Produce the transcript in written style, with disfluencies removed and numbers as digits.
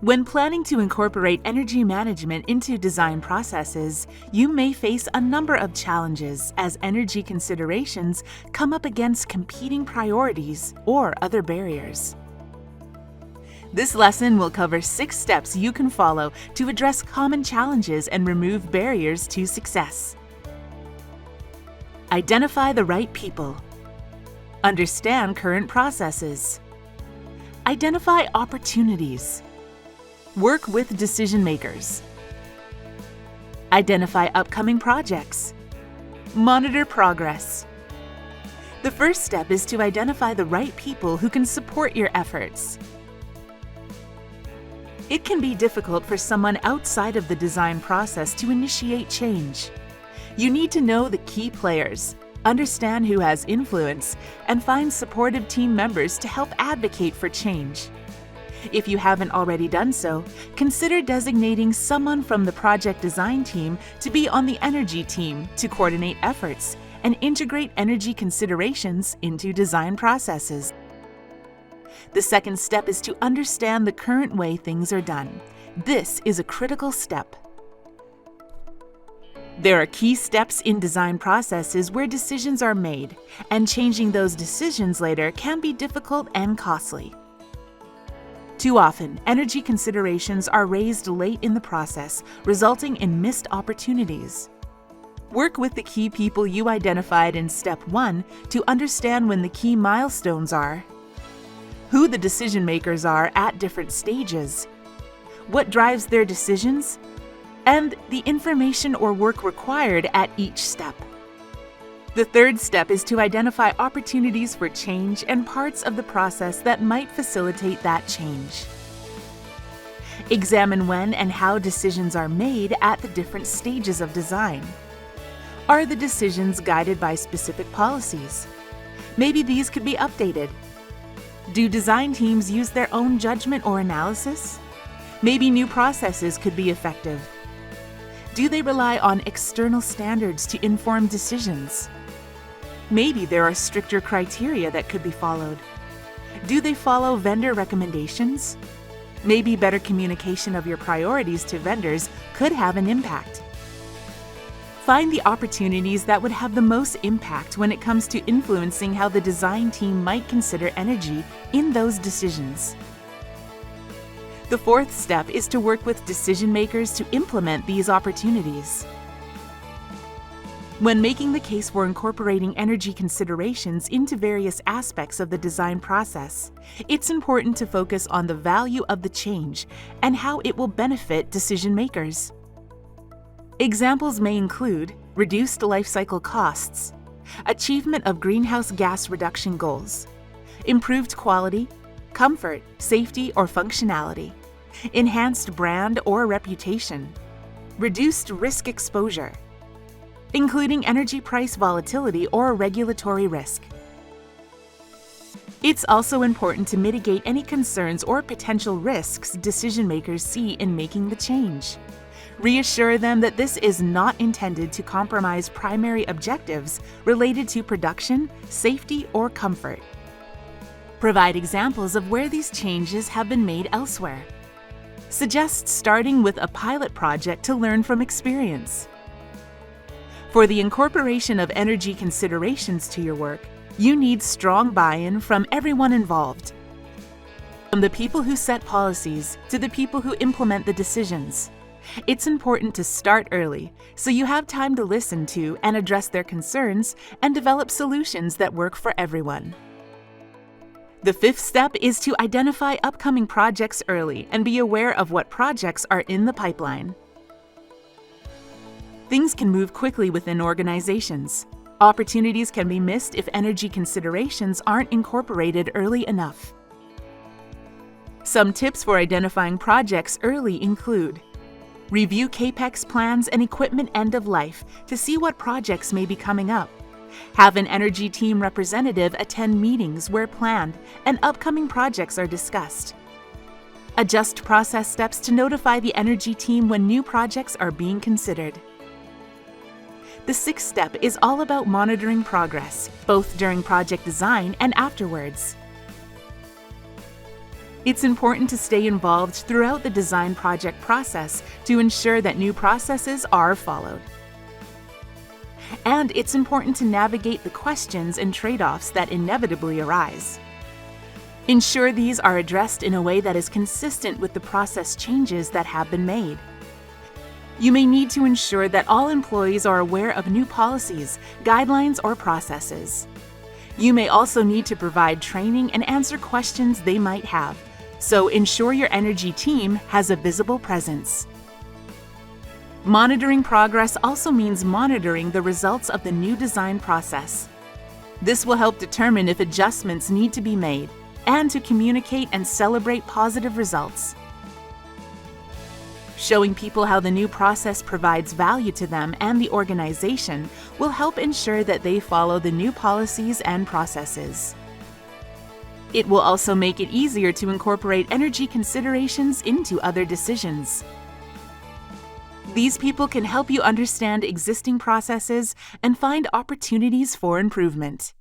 When planning to incorporate energy management into design processes, you may face a number of challenges as energy considerations come up against competing priorities or other barriers. This lesson will cover 6 steps you can follow to address common challenges and remove barriers to success. Identify the right people. Understand current processes. Identify opportunities. Work with decision makers. Identify upcoming projects. Monitor progress. The first step is to identify the right people who can support your efforts. It can be difficult for someone outside of the design process to initiate change. You need to know the key players, understand who has influence, and find supportive team members to help advocate for change. If you haven't already done so, consider designating someone from the project design team to be on the energy team to coordinate efforts and integrate energy considerations into design processes. The second step is to understand the current way things are done. This is a critical step. There are key steps in design processes where decisions are made, and changing those decisions later can be difficult and costly. Too often, energy considerations are raised late in the process, resulting in missed opportunities. Work with the key people you identified in Step 1 to understand when the key milestones are, who the decision makers are at different stages, what drives their decisions, and the information or work required at each step. The third step is to identify opportunities for change and parts of the process that might facilitate that change. Examine when and how decisions are made at the different stages of design. Are the decisions guided by specific policies? Maybe these could be updated. Do design teams use their own judgment or analysis? Maybe new processes could be effective. Do they rely on external standards to inform decisions? Maybe there are stricter criteria that could be followed. Do they follow vendor recommendations? Maybe better communication of your priorities to vendors could have an impact. Find the opportunities that would have the most impact when it comes to influencing how the design team might consider energy in those decisions. The fourth step is to work with decision makers to implement these opportunities. When making the case for incorporating energy considerations into various aspects of the design process, it's important to focus on the value of the change and how it will benefit decision makers. Examples may include reduced life cycle costs, achievement of greenhouse gas reduction goals, improved quality, comfort, safety, or functionality, enhanced brand or reputation, reduced risk exposure, including energy price volatility or regulatory risk. It's also important to mitigate any concerns or potential risks decision makers see in making the change. Reassure them that this is not intended to compromise primary objectives related to production, safety, or comfort. Provide examples of where these changes have been made elsewhere. Suggest starting with a pilot project to learn from experience. For the incorporation of energy considerations to your work, you need strong buy-in from everyone involved. From the people who set policies to the people who implement the decisions. It's important to start early, so you have time to listen to and address their concerns and develop solutions that work for everyone. The fifth step is to identify upcoming projects early and be aware of what projects are in the pipeline. Things can move quickly within organizations. Opportunities can be missed if energy considerations aren't incorporated early enough. Some tips for identifying projects early include: review CAPEX plans and equipment end of life to see what projects may be coming up. Have an energy team representative attend meetings where planned and upcoming projects are discussed. Adjust process steps to notify the energy team when new projects are being considered. The sixth step is all about monitoring progress, both during project design and afterwards. It's important to stay involved throughout the design project process to ensure that new processes are followed. And it's important to navigate the questions and trade-offs that inevitably arise. Ensure these are addressed in a way that is consistent with the process changes that have been made. You may need to ensure that all employees are aware of new policies, guidelines, or processes. You may also need to provide training and answer questions they might have, so ensure your energy team has a visible presence. Monitoring progress also means monitoring the results of the new design process. This will help determine if adjustments need to be made and to communicate and celebrate positive results. Showing people how the new process provides value to them and the organization will help ensure that they follow the new policies and processes. It will also make it easier to incorporate energy considerations into other decisions. These people can help you understand existing processes and find opportunities for improvement.